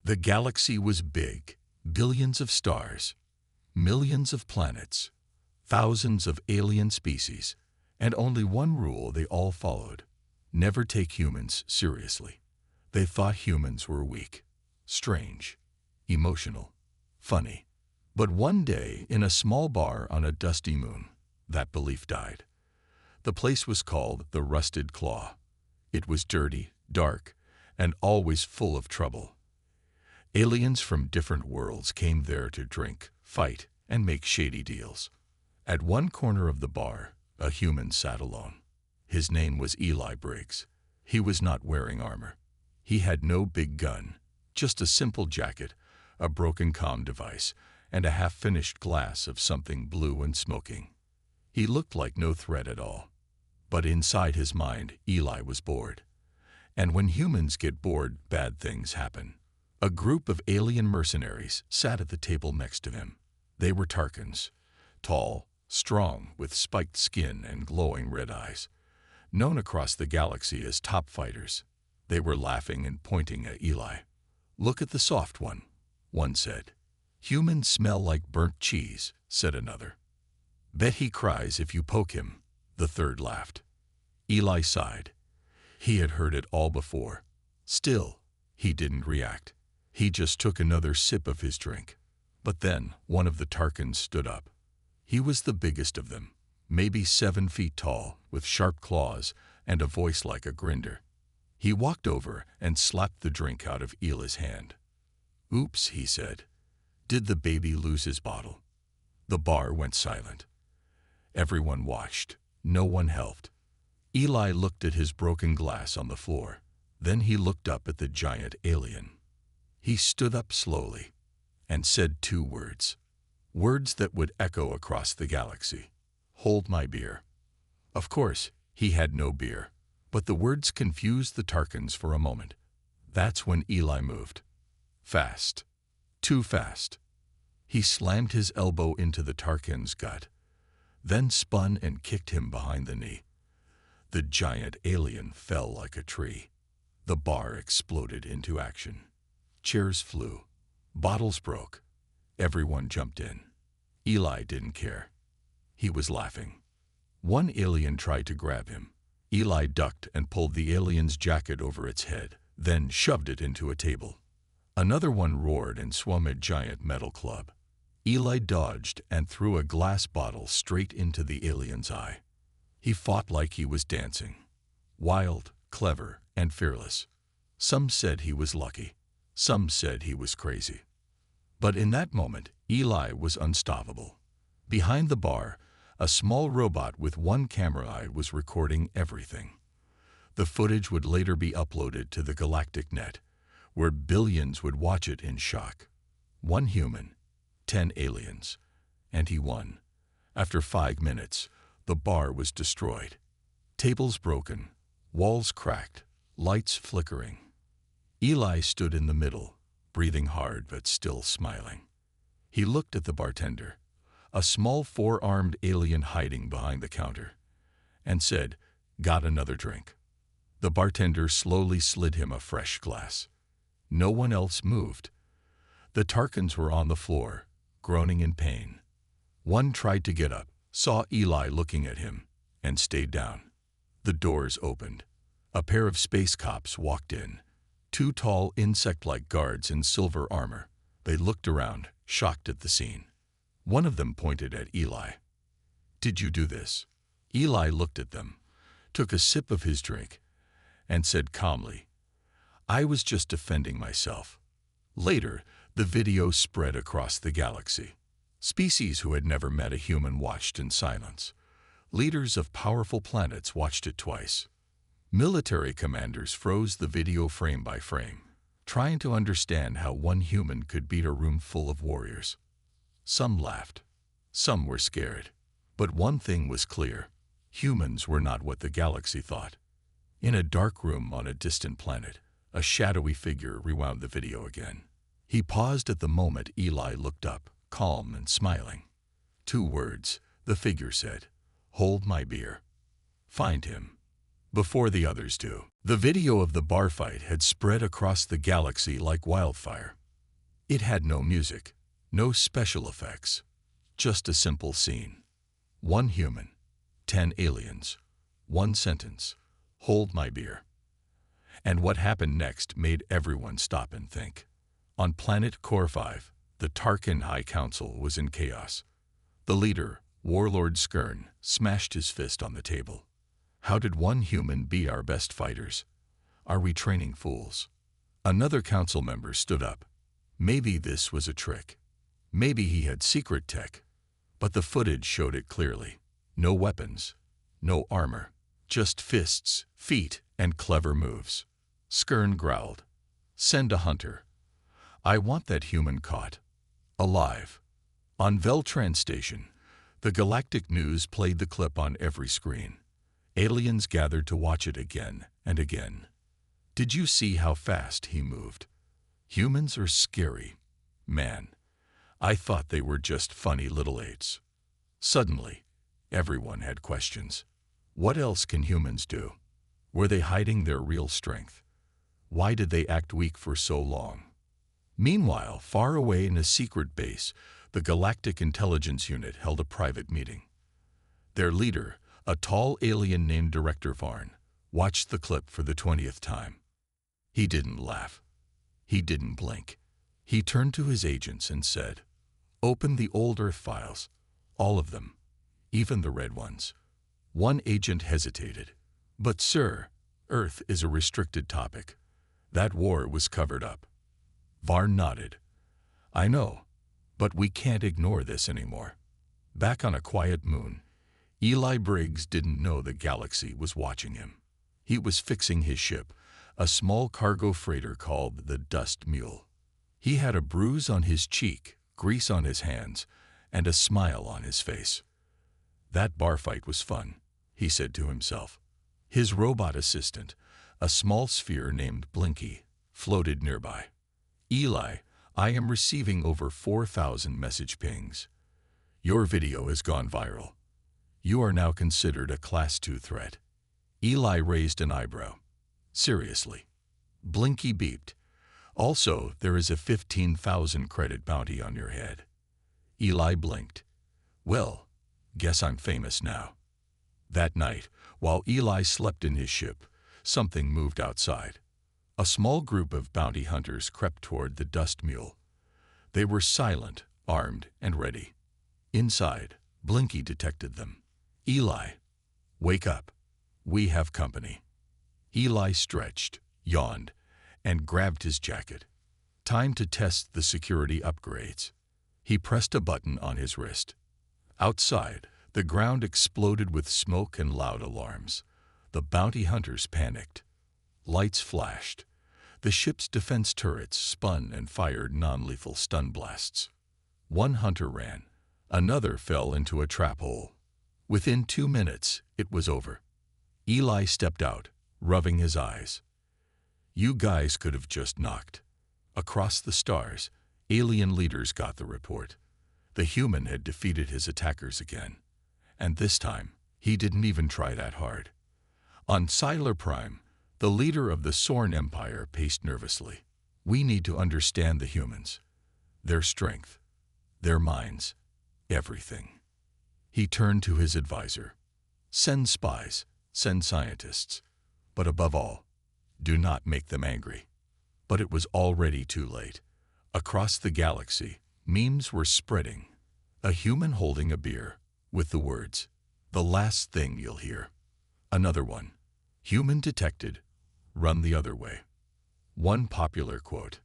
The galaxy was big, billions of stars, millions of planets, thousands of alien species, and only one rule they all followed: never take humans seriously. They thought humans were weak, strange, emotional, funny. But one day, in a small bar on a dusty moon, that belief died. The place was called the Rusted Claw. It was dirty, dark, and always full of trouble. Aliens from different worlds came there to drink, fight, and make shady deals. At one corner of the bar, a human sat alone. His name was Eli Briggs. He was not wearing armor. He had no big gun, just a simple jacket, a broken comm device, and a half-finished glass of something blue and smoking. He looked like no threat at all. But inside his mind, Eli was bored. And when humans get bored, bad things happen. A group of alien mercenaries sat at the table next to him. They were Tarkans, tall, strong, with spiked skin and glowing red eyes, known across the galaxy as top fighters. They were laughing and pointing at Eli. "Look at the soft one said. "Humans smell like burnt cheese," said another. "Bet he cries if you poke him," the third laughed. Eli sighed. He had heard it all before. Still, he didn't react. He just took another sip of his drink. But then one of the Tarkans stood up. He was the biggest of them, maybe 7 feet tall, with sharp claws and a voice like a grinder. He walked over and slapped the drink out of Eli's hand. "Oops," he said. "Did the baby lose his bottle?" The bar went silent. Everyone watched. No one helped. Eli looked at his broken glass on the floor. Then he looked up at the giant alien. He stood up slowly and said 2 words. Words that would echo across the galaxy. "Hold my beer." Of course, he had no beer. But the words confused the Tarkans for a moment. That's when Eli moved. Fast. Too fast. He slammed his elbow into the Tarkan's gut, then spun and kicked him behind the knee. The giant alien fell like a tree. The bar exploded into action. Chairs flew. Bottles broke. Everyone jumped in. Eli didn't care. He was laughing. One alien tried to grab him. Eli ducked and pulled the alien's jacket over its head, then shoved it into a table. Another one roared and swung a giant metal club. Eli dodged and threw a glass bottle straight into the alien's eye. He fought like he was dancing. Wild, clever, and fearless. Some said he was lucky. Some said he was crazy. But in that moment, Eli was unstoppable. Behind the bar, a small robot with one camera eye was recording everything. The footage would later be uploaded to the Galactic Net, where billions would watch it in shock. 1 human, 10 aliens, and he won. After 5 minutes, the bar was destroyed. Tables broken, walls cracked, lights flickering. Eli stood in the middle, breathing hard but still smiling. He looked at the bartender, a small 4-armed alien hiding behind the counter, and said, "Got another drink." The bartender slowly slid him a fresh glass. No one else moved. The Tarkans were on the floor, groaning in pain. One tried to get up, saw Eli looking at him, and stayed down. The doors opened. A pair of space cops walked in. 2 tall insect-like guards in silver armor. They looked around, shocked at the scene. One of them pointed at Eli. "Did you do this?" Eli looked at them, took a sip of his drink, and said calmly, "I was just defending myself." Later, the video spread across the galaxy. Species who had never met a human watched in silence. Leaders of powerful planets watched it twice. Military commanders froze the video frame by frame, trying to understand how one human could beat a room full of warriors. Some laughed. Some were scared. But one thing was clear. Humans were not what the galaxy thought. In a dark room on a distant planet, a shadowy figure rewound the video again. He paused at the moment Eli looked up, calm and smiling. 2 words, the figure said. "Hold my beer." "Find him." before the others do. The video of the bar fight had spread across the galaxy like wildfire. It had no music, no special effects, just a simple scene. 1 human, 10 aliens, 1 sentence, hold my beer. And what happened next made everyone stop and think. On planet Core 5, the Tarkin High Council was in chaos. The leader, Warlord Skern, smashed his fist on the table. How did 1 human be our best fighters? Are we training fools? Another council member stood up. Maybe this was a trick. Maybe he had secret tech. But the footage showed it clearly. No weapons, no armor, just fists, feet, and clever moves. Skern growled, "Send a hunter. I want that human caught. Alive." On Veltran Station, the Galactic News played the clip on every screen. Aliens gathered to watch it again and again. Did you see how fast he moved? Humans are scary. Man, I thought they were just funny little apes. Suddenly, everyone had questions. What else can humans do? Were they hiding their real strength? Why did they act weak for so long? Meanwhile, far away in a secret base, the Galactic Intelligence Unit held a private meeting. Their leader, a tall alien named Director Varn, watched the clip for the 20th time. He didn't laugh. He didn't blink. He turned to his agents and said, "Open the old Earth files. All of them. Even the red ones." One agent hesitated. "But sir, Earth is a restricted topic. That war was covered up." Varn nodded. "I know, but we can't ignore this anymore." Back on a quiet moon, Eli Briggs didn't know the galaxy was watching him. He was fixing his ship, a small cargo freighter called the Dust Mule. He had a bruise on his cheek, grease on his hands, and a smile on his face. That bar fight was fun, he said to himself. His robot assistant, a small sphere named Blinky, floated nearby. "Eli, I am receiving over 4,000 message pings. Your video has gone viral. You are now considered a Class 2 threat." Eli raised an eyebrow. "Seriously?" Blinky beeped. "Also, there is a 15,000 credit bounty on your head." Eli blinked. "Well, guess I'm famous now." That night, while Eli slept in his ship, something moved outside. A small group of bounty hunters crept toward the Dust Mule. They were silent, armed, and ready. Inside, Blinky detected them. "Eli, wake up. We have company." Eli stretched, yawned, and grabbed his jacket. Time to test the security upgrades. He pressed a button on his wrist. Outside, the ground exploded with smoke and loud alarms. The bounty hunters panicked. Lights flashed. The ship's defense turrets spun and fired non-lethal stun blasts. One hunter ran. Another fell into a trap hole. Within 2 minutes, it was over. Eli stepped out, rubbing his eyes. "You guys could have just knocked." Across the stars, alien leaders got the report. The human had defeated his attackers again. And this time, he didn't even try that hard. On Siler Prime, the leader of the Sorn Empire paced nervously. "We need to understand the humans. Their strength, their minds, everything." He turned to his advisor. "Send spies, send scientists, but above all, do not make them angry." But it was already too late. Across the galaxy, memes were spreading. A human holding a beer, with the words, "The last thing you'll hear." Another one, "Human detected, run the other way." One popular quote,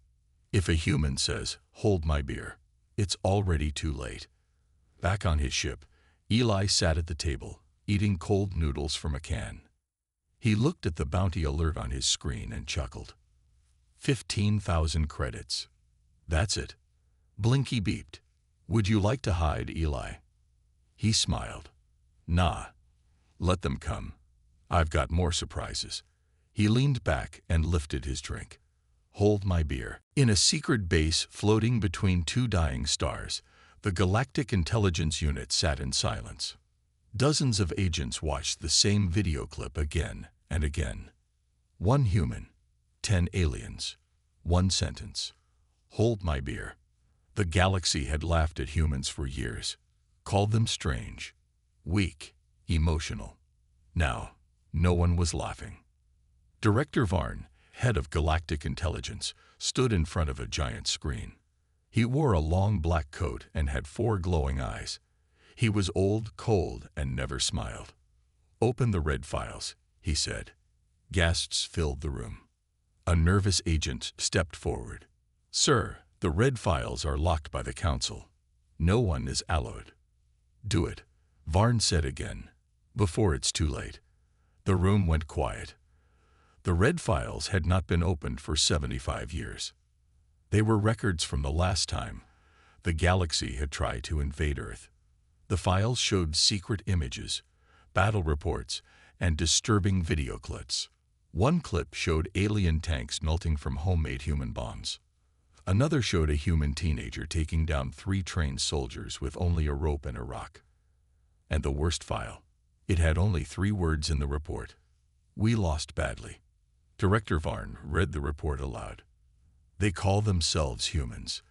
"If a human says, 'Hold my beer,' it's already too late." Back on his ship, Eli sat at the table, eating cold noodles from a can. He looked at the bounty alert on his screen and chuckled. 15,000 credits. That's it. Blinky beeped. "Would you like to hide, Eli?" He smiled. "Nah. Let them come. I've got more surprises." He leaned back and lifted his drink. "Hold my beer." In a secret base floating between 2 dying stars, the Galactic Intelligence Unit sat in silence. Dozens of agents watched the same video clip again and again. 1 human, 10 aliens. 1 sentence. Hold my beer. The galaxy had laughed at humans for years, called them strange, weak, emotional. Now, no one was laughing. Director Varn, head of Galactic Intelligence, stood in front of a giant screen. He wore a long black coat and had 4 glowing eyes. He was old, cold, and never smiled. "Open the red files," he said. Gasps filled the room. A nervous agent stepped forward. "Sir, the red files are locked by the Council. No one is allowed." "Do it," Varn said again, "before it's too late." The room went quiet. The red files had not been opened for 75 years. They were records from the last time the galaxy had tried to invade Earth. The files showed secret images, battle reports, and disturbing video clips. One clip showed alien tanks melting from homemade human bombs. Another showed a human teenager taking down 3 trained soldiers with only a rope and a rock. And the worst file, it had only 3 words in the report: "We lost badly." Director Varn read the report aloud. "They call themselves humans.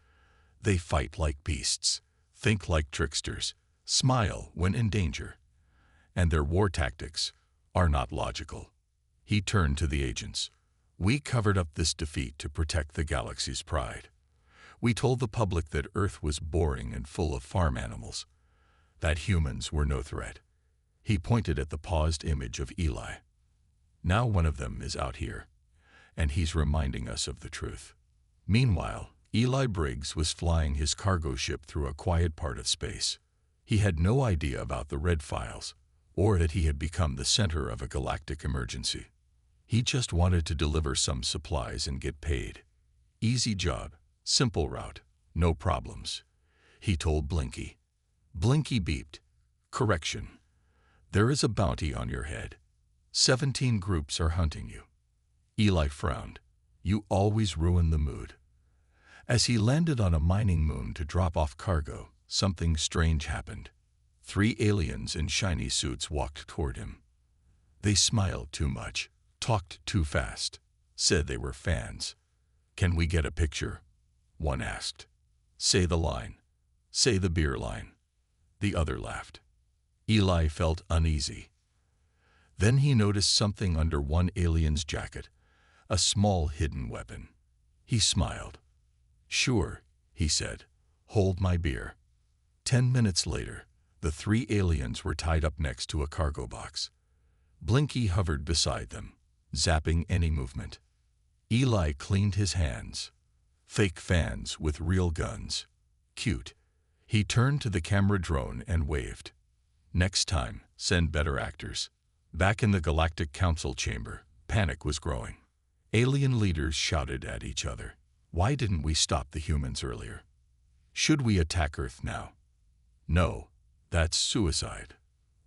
They fight like beasts, think like tricksters, smile when in danger. And their war tactics are not logical." He turned to the agents. "We covered up this defeat to protect the galaxy's pride. We told the public that Earth was boring and full of farm animals, that humans were no threat." He pointed at the paused image of Eli. "Now one of them is out here, and he's reminding us of the truth." Meanwhile, Eli Briggs was flying his cargo ship through a quiet part of space. He had no idea about the red files, or that he had become the center of a galactic emergency. He just wanted to deliver some supplies and get paid. "Easy job, simple route, no problems," he told Blinky. Blinky beeped. "Correction. There is a bounty on your head. 17 groups are hunting you." Eli frowned. "You always ruin the mood." As he landed on a mining moon to drop off cargo, something strange happened. 3 aliens in shiny suits walked toward him. They smiled too much, talked too fast, said they were fans. "Can we get a picture?" one asked. "Say the line. Say the beer line." The other laughed. Eli felt uneasy. Then he noticed something under one alien's jacket, a small hidden weapon. He smiled. "Sure," he said. "Hold my beer." 10 minutes later, the 3 aliens were tied up next to a cargo box. Blinky hovered beside them, zapping any movement. Eli cleaned his hands. Fake fans with real guns. Cute. He turned to the camera drone and waved. "Next time, send better actors." Back in the Galactic Council chamber, panic was growing. Alien leaders shouted at each other. "Why didn't we stop the humans earlier? Should we attack Earth now?" "No, that's suicide."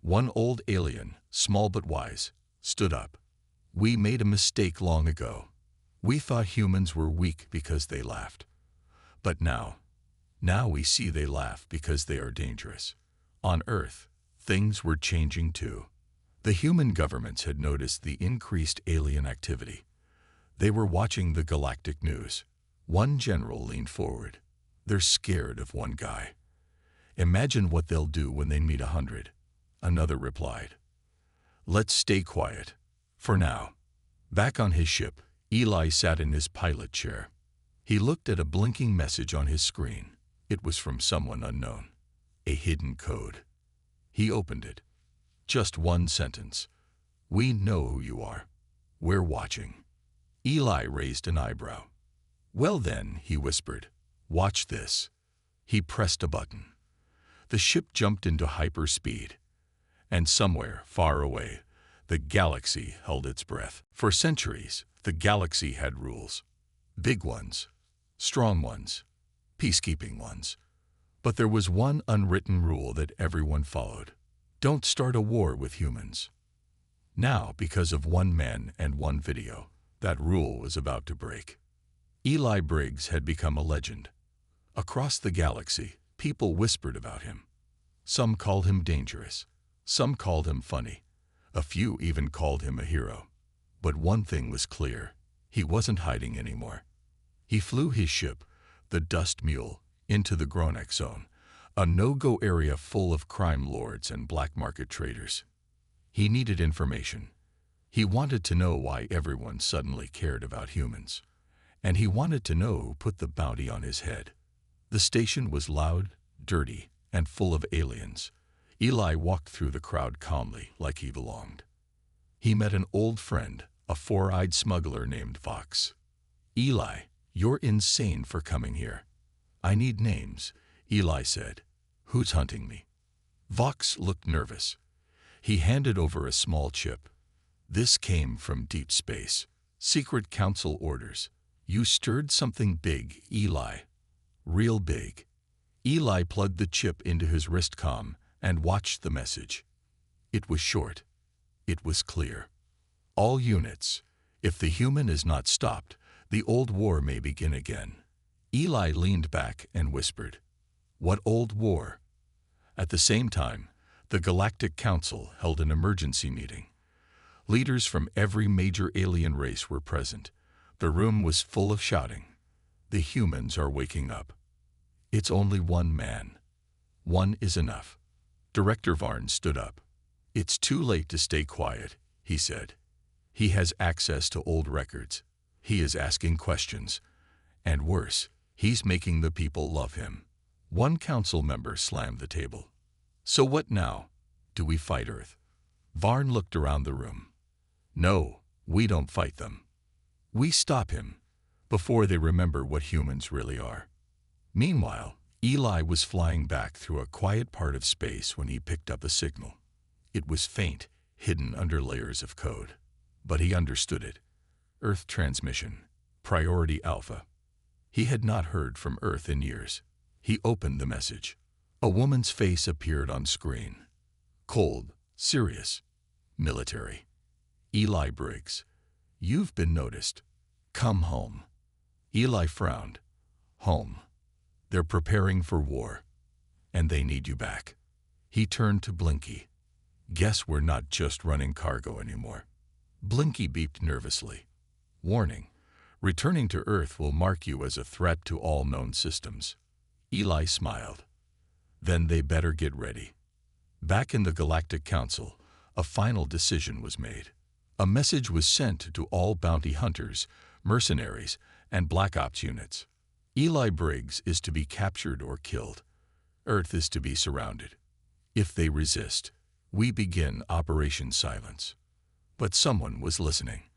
One old alien, small but wise, stood up. "We made a mistake long ago. We thought humans were weak because they laughed. But now we see they laugh because they are dangerous." On Earth, things were changing too. The human governments had noticed the increased alien activity. They were watching the galactic news. One general leaned forward. "They're scared of one guy. Imagine what they'll do when they meet 100. Another replied. "Let's stay quiet. For now." Back on his ship, Eli sat in his pilot chair. He looked at a blinking message on his screen. It was from someone unknown. A hidden code. He opened it. Just 1 sentence. "We know who you are. We're watching." Eli raised an eyebrow. "Well then," he whispered, "watch this." He pressed a button. The ship jumped into hyperspeed. And somewhere, far away, the galaxy held its breath. For centuries, the galaxy had rules. Big ones, strong ones, peacekeeping ones. But there was one unwritten rule that everyone followed. Don't start a war with humans. Now, because of one man and one video, that rule was about to break. Eli Briggs had become a legend. Across the galaxy, people whispered about him. Some called him dangerous. Some called him funny. A few even called him a hero. But one thing was clear. He wasn't hiding anymore. He flew his ship, the Dust Mule, into the Gronek Zone, a no-go area full of crime lords and black market traders. He needed information. He wanted to know why everyone suddenly cared about humans. And he wanted to know who put the bounty on his head. The station was loud, dirty, and full of aliens. Eli walked through the crowd calmly, like he belonged. He met an old friend, a four-eyed smuggler named Vox. "Eli, you're insane for coming here." "I need names," Eli said. "Who's hunting me?" Vox looked nervous. He handed over a small chip. "This came from deep space. Secret council orders. You stirred something big, Eli. Real big." Eli plugged the chip into his wristcom and watched the message. It was short. It was clear. "All units, if the human is not stopped, the old war may begin again." Eli leaned back and whispered, "What old war?" At the same time, the Galactic Council held an emergency meeting. Leaders from every major alien race were present. The room was full of shouting. "The humans are waking up. It's only one man. One is enough." Director Varn stood up. "It's too late to stay quiet," he said. "He has access to old records. He is asking questions. And worse, he's making the people love him." One council member slammed the table. "So what now? Do we fight Earth?" Varn looked around the room. "No, we don't fight them. We stop him, before they remember what humans really are." Meanwhile, Eli was flying back through a quiet part of space when he picked up a signal. It was faint, hidden under layers of code. But he understood it. Earth transmission, Priority Alpha. He had not heard from Earth in years. He opened the message. A woman's face appeared on screen. Cold, serious, military. "Eli Briggs, you've been noticed. Come home." Eli frowned. "Home. They're preparing for war. And they need you back." He turned to Blinky. "Guess we're not just running cargo anymore." Blinky beeped nervously. "Warning. Returning to Earth will mark you as a threat to all known systems." Eli smiled. "Then they better get ready." Back in the Galactic Council, a final decision was made. A message was sent to all bounty hunters, mercenaries, and Black Ops units. Eli Briggs is to be captured or killed. Earth is to be surrounded. If they resist, we begin Operation Silence. But someone was listening.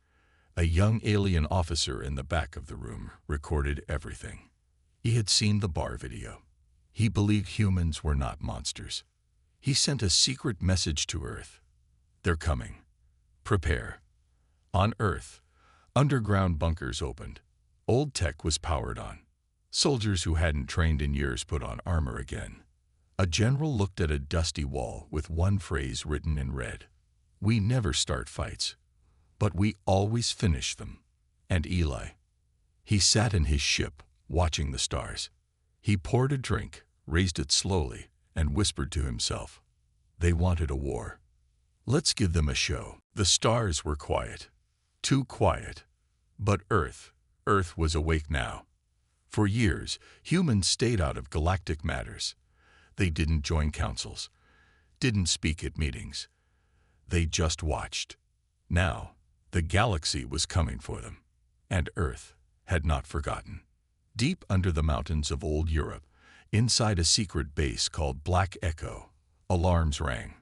A young alien officer in the back of the room recorded everything. He had seen the bar video. He believed humans were not monsters. He sent a secret message to Earth. "They're coming. Prepare." On Earth, underground bunkers opened. Old tech was powered on. Soldiers who hadn't trained in years put on armor again. A general looked at a dusty wall with one phrase written in red. "We never start fights, but we always finish them." And Eli. He sat in his ship, watching the stars. He poured a drink, raised it slowly, and whispered to himself. They wanted a war. Let's give them a show. The stars were quiet. Too quiet. But Earth was awake now. For years, humans stayed out of galactic matters. They didn't join councils, didn't speak at meetings. They just watched. Now, the galaxy was coming for them, and Earth had not forgotten. Deep under the mountains of old Europe, inside a secret base called Black Echo, alarms rang.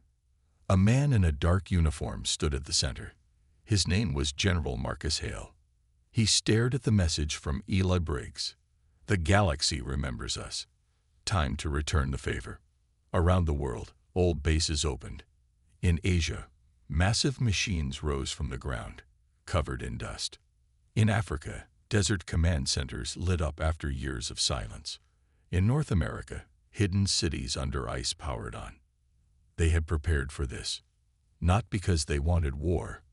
A man in a dark uniform stood at the center. His name was General Marcus Hale. He stared at the message from Eli Briggs. The galaxy remembers us. Time to return the favor. Around the world, old bases opened. In Asia, massive machines rose from the ground, covered in dust. In Africa, desert command centers lit up after years of silence. In North America, hidden cities under ice powered on. They had prepared for this, not because they wanted war,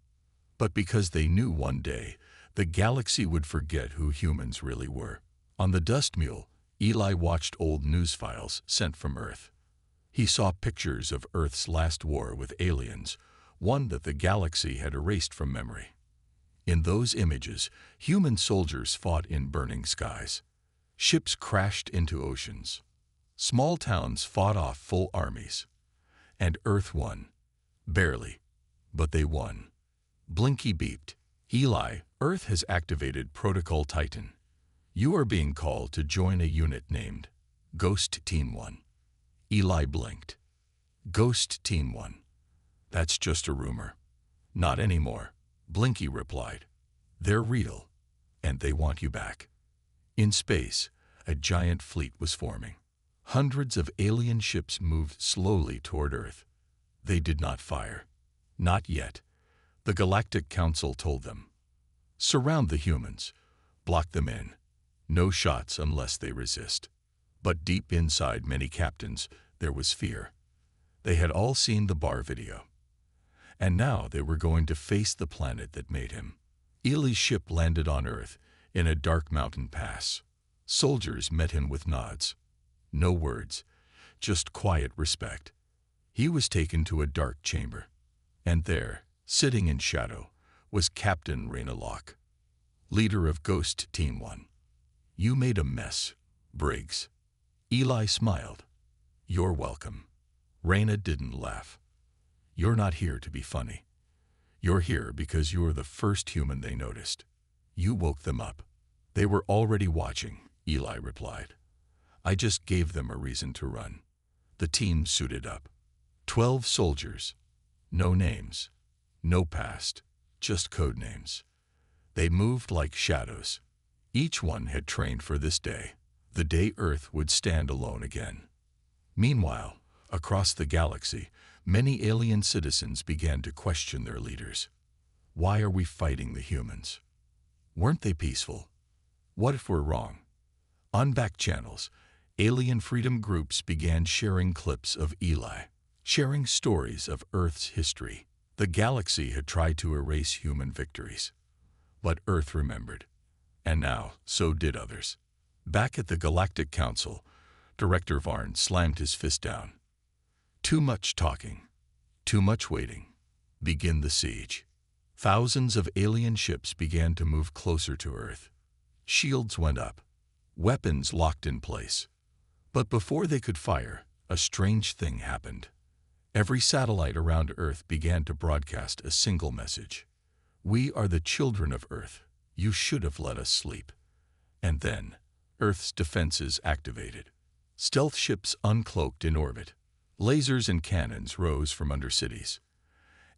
but because they knew one day the galaxy would forget who humans really were. On the dust mule, Eli watched old news files sent from Earth. He saw pictures of Earth's last war with aliens, one that the galaxy had erased from memory. In those images, human soldiers fought in burning skies. Ships crashed into oceans. Small towns fought off full armies. And Earth won. Barely. But they won. Blinky beeped. Eli, Earth has activated Protocol Titan. You are being called to join a unit named Ghost Team 1. Eli blinked. Ghost Team 1. That's just a rumor. Not anymore, Blinky replied. They're real, and they want you back. In space, a giant fleet was forming. Hundreds of alien ships moved slowly toward Earth. They did not fire. Not yet. The Galactic Council told them. Surround the humans. Block them in. No shots unless they resist. But deep inside many captains, there was fear. They had all seen the bar video. And now they were going to face the planet that made him. Eli's ship landed on Earth in a dark mountain pass. Soldiers met him with nods. No words, just quiet respect. He was taken to a dark chamber. And there, sitting in shadow, was Captain Raina Locke, leader of Ghost Team 1. You made a mess, Briggs. Eli smiled. You're welcome. Raina didn't laugh. You're not here to be funny. You're here because you were the first human they noticed. You woke them up. They were already watching, Eli replied. I just gave them a reason to run. The team suited up. 12 soldiers. No names. No past. Just code names. They moved like shadows. Each one had trained for this day, the day Earth would stand alone again. Meanwhile, across the galaxy, many alien citizens began to question their leaders. Why are we fighting the humans? Weren't they peaceful? What if we're wrong? On back channels, alien freedom groups began sharing clips of Eli, sharing stories of Earth's history. The galaxy had tried to erase human victories. But Earth remembered. And now, so did others. Back at the Galactic Council, Director Varn slammed his fist down. Too much talking. Too much waiting. Begin the siege. Thousands of alien ships began to move closer to Earth. Shields went up. Weapons locked in place. But before they could fire, a strange thing happened. Every satellite around Earth began to broadcast a single message. We are the children of Earth. You should have let us sleep. And then, Earth's defenses activated. Stealth ships uncloaked in orbit. Lasers and cannons rose from under cities.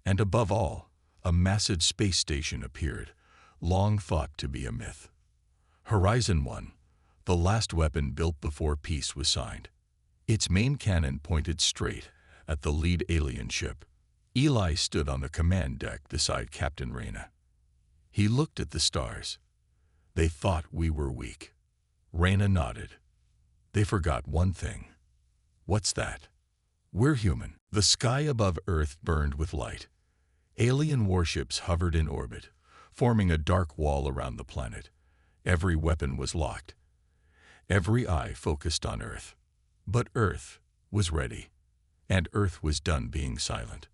And above all, a massive space station appeared, long thought to be a myth. Horizon 1, the last weapon built before peace was signed. Its main cannon pointed straight at the lead alien ship. Eli stood on the command deck beside Captain Raina. He looked at the stars. They thought we were weak. Raina nodded. They forgot one thing. What's that? We're human. The sky above Earth burned with light. Alien warships hovered in orbit, forming a dark wall around the planet. Every weapon was locked. Every eye focused on Earth. But Earth was ready. And Earth was done being silent.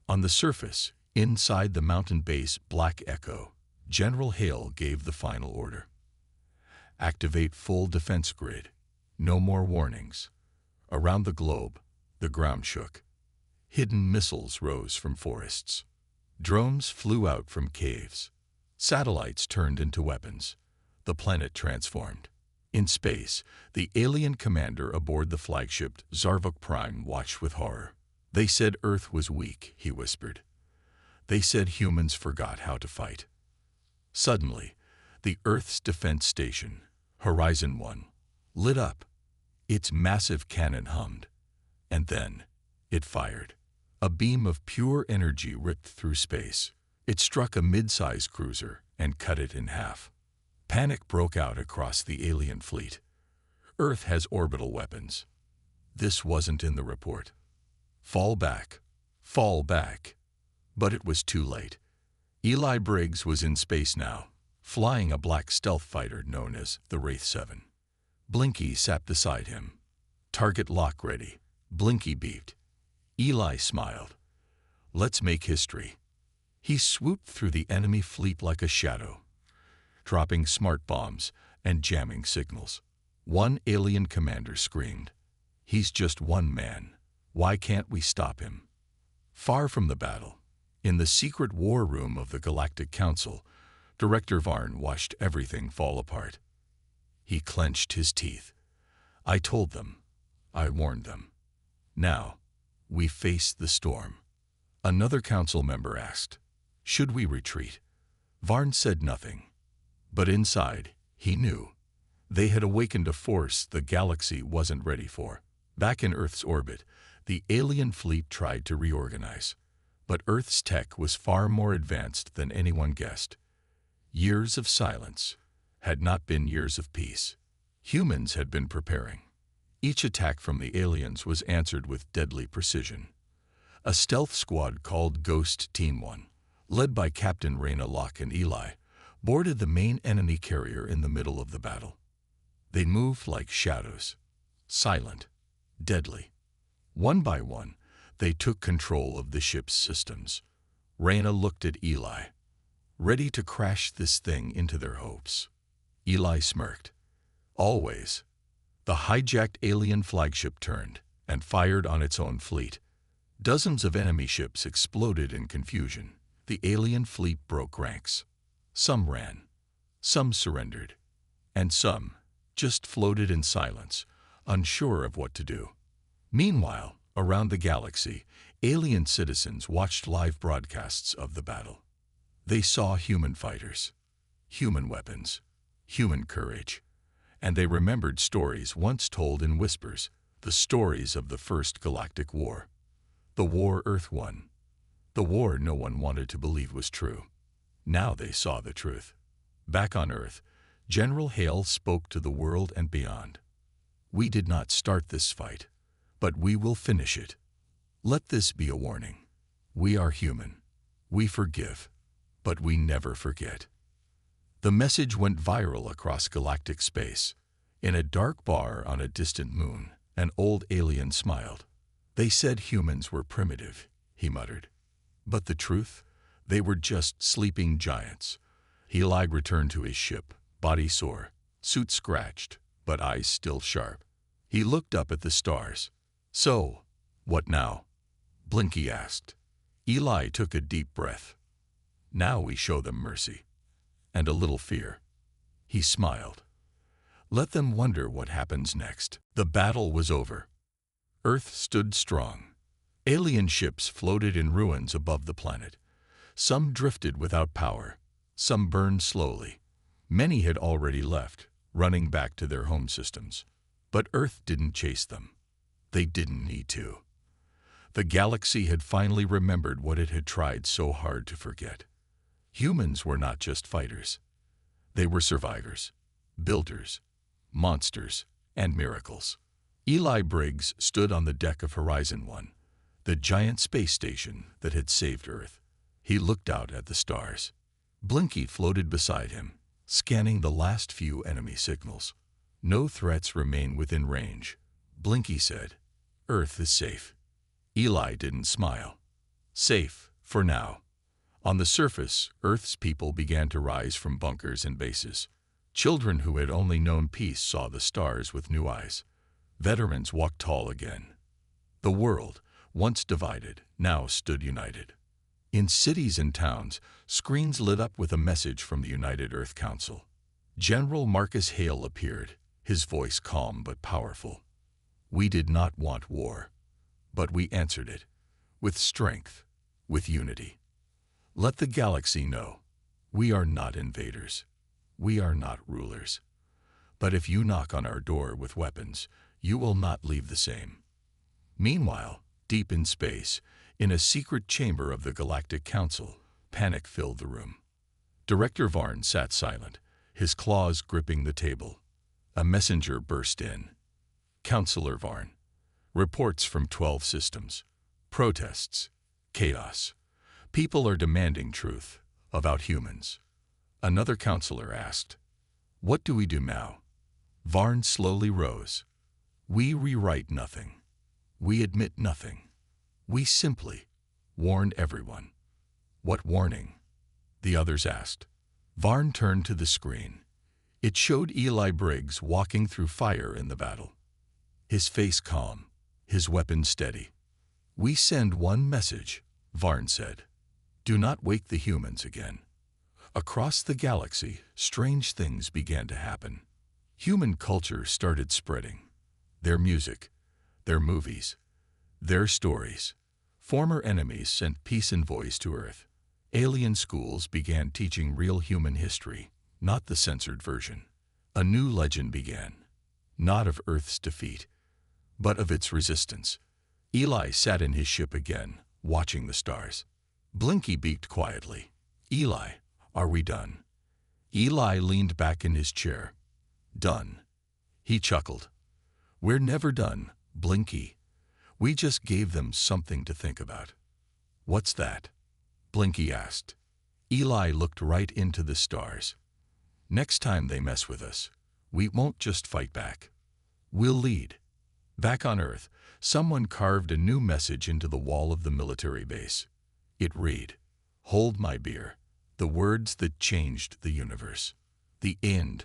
On the surface, inside the mountain base Black Echo, General Hale gave the final order. Activate full defense grid. No more warnings. Around the globe, the ground shook. Hidden missiles rose from forests. Drones flew out from caves. Satellites turned into weapons. The planet transformed. In space, the alien commander aboard the flagship Zarvok Prime watched with horror. They said Earth was weak, he whispered. They said humans forgot how to fight. Suddenly, the Earth's defense station, Horizon 1, lit up. Its massive cannon hummed. And then, it fired. A beam of pure energy ripped through space. It struck a mid-sized cruiser and cut it in half. Panic broke out across the alien fleet. Earth has orbital weapons. This wasn't in the report. Fall back. Fall back. But it was too late. Eli Briggs was in space now, flying a black stealth fighter known as the Wraith 7. Blinky sat beside him. Target lock ready. Blinky beeped. Eli smiled. Let's make history. He swooped through the enemy fleet like a shadow, dropping smart bombs and jamming signals. One alien commander screamed, "He's just one man. Why can't we stop him?" Far from the battle, in the secret war room of the Galactic Council, Director Varn watched everything fall apart. He clenched his teeth. "I told them. I warned them. Now, we face the storm." Another council member asked, "Should we retreat?" Varn said nothing. But inside, he knew. They had awakened a force the galaxy wasn't ready for. Back in Earth's orbit, the alien fleet tried to reorganize. But Earth's tech was far more advanced than anyone guessed. Years of silence had not been years of peace. Humans had been preparing. Each attack from the aliens was answered with deadly precision. A stealth squad called Ghost Team 1, led by Captain Raina Locke and Eli, boarded the main enemy carrier in the middle of the battle. They moved like shadows, silent, deadly. One by one, they took control of the ship's systems. Raina looked at Eli, ready to crash this thing into their hopes. Eli smirked. Always. The hijacked alien flagship turned and fired on its own fleet. Dozens of enemy ships exploded in confusion. The alien fleet broke ranks. Some ran, some surrendered, and some just floated in silence, unsure of what to do. Meanwhile, around the galaxy, alien citizens watched live broadcasts of the battle. They saw human fighters, human weapons, human courage, and they remembered stories once told in whispers, the stories of the First Galactic War. The war Earth won. The war no one wanted to believe was true. Now they saw the truth. Back on Earth, General Hale spoke to the world and beyond. "We did not start this fight, but we will finish it. Let this be a warning. We are human. We forgive, but we never forget." The message went viral across galactic space. In a dark bar on a distant moon, an old alien smiled. "They said humans were primitive," he muttered. "But the truth? They were just sleeping giants." Eli returned to his ship, body sore, suit scratched, but eyes still sharp. He looked up at the stars. "So, what now?" Blinky asked. Eli took a deep breath. "Now we show them mercy. And a little fear." He smiled. "Let them wonder what happens next." The battle was over. Earth stood strong. Alien ships floated in ruins above the planet. Some drifted without power. Some burned slowly. Many had already left, running back to their home systems. But Earth didn't chase them. They didn't need to. The galaxy had finally remembered what it had tried so hard to forget. Humans were not just fighters. They were survivors, builders, monsters, and miracles. Eli Briggs stood on the deck of Horizon 1, the giant space station that had saved Earth. He looked out at the stars. Blinky floated beside him, scanning the last few enemy signals. "No threats remain within range," Blinky said. "Earth is safe." Eli didn't smile. "Safe, for now." On the surface, Earth's people began to rise from bunkers and bases. Children who had only known peace saw the stars with new eyes. Veterans walked tall again. The world, once divided, now stood united. In cities and towns, screens lit up with a message from the United Earth Council. General Marcus Hale appeared, his voice calm but powerful. "We did not want war, but we answered it, with strength, with unity. Let the galaxy know, we are not invaders. We are not rulers. But if you knock on our door with weapons, you will not leave the same." Meanwhile, deep in space, in a secret chamber of the Galactic Council, panic filled the room. Director Varn sat silent, his claws gripping the table. A messenger burst in. "Counselor Varn, reports from 12 systems. Protests, chaos. People are demanding truth about humans." Another counselor asked, "What do we do now?" Varn slowly rose. "We rewrite nothing. We admit nothing. We simply warn everyone. What warning? The others asked. Varn turned to the screen. It showed Eli Briggs walking through fire in the battle. His face calm, his weapon steady. We send one message, Varn said. Do not wake the humans again. Across the galaxy, strange things began to happen. Human culture started spreading. Their music, their movies, their stories. Former enemies sent peace and voice to Earth. Alien schools began teaching real human history, not the censored version. A new legend began, not of Earth's defeat, but of its resistance. Eli sat in his ship again, watching the stars. Blinky beaked quietly. Eli, are we done? Eli leaned back in his chair. Done. He chuckled. We're never done, Blinky. We just gave them something to think about. What's that? Blinky asked. Eli looked right into the stars. Next time they mess with us, we won't just fight back. We'll lead. Back on Earth, someone carved a new message into the wall of the military base. It read, Hold my beer, the words that changed the universe. The end.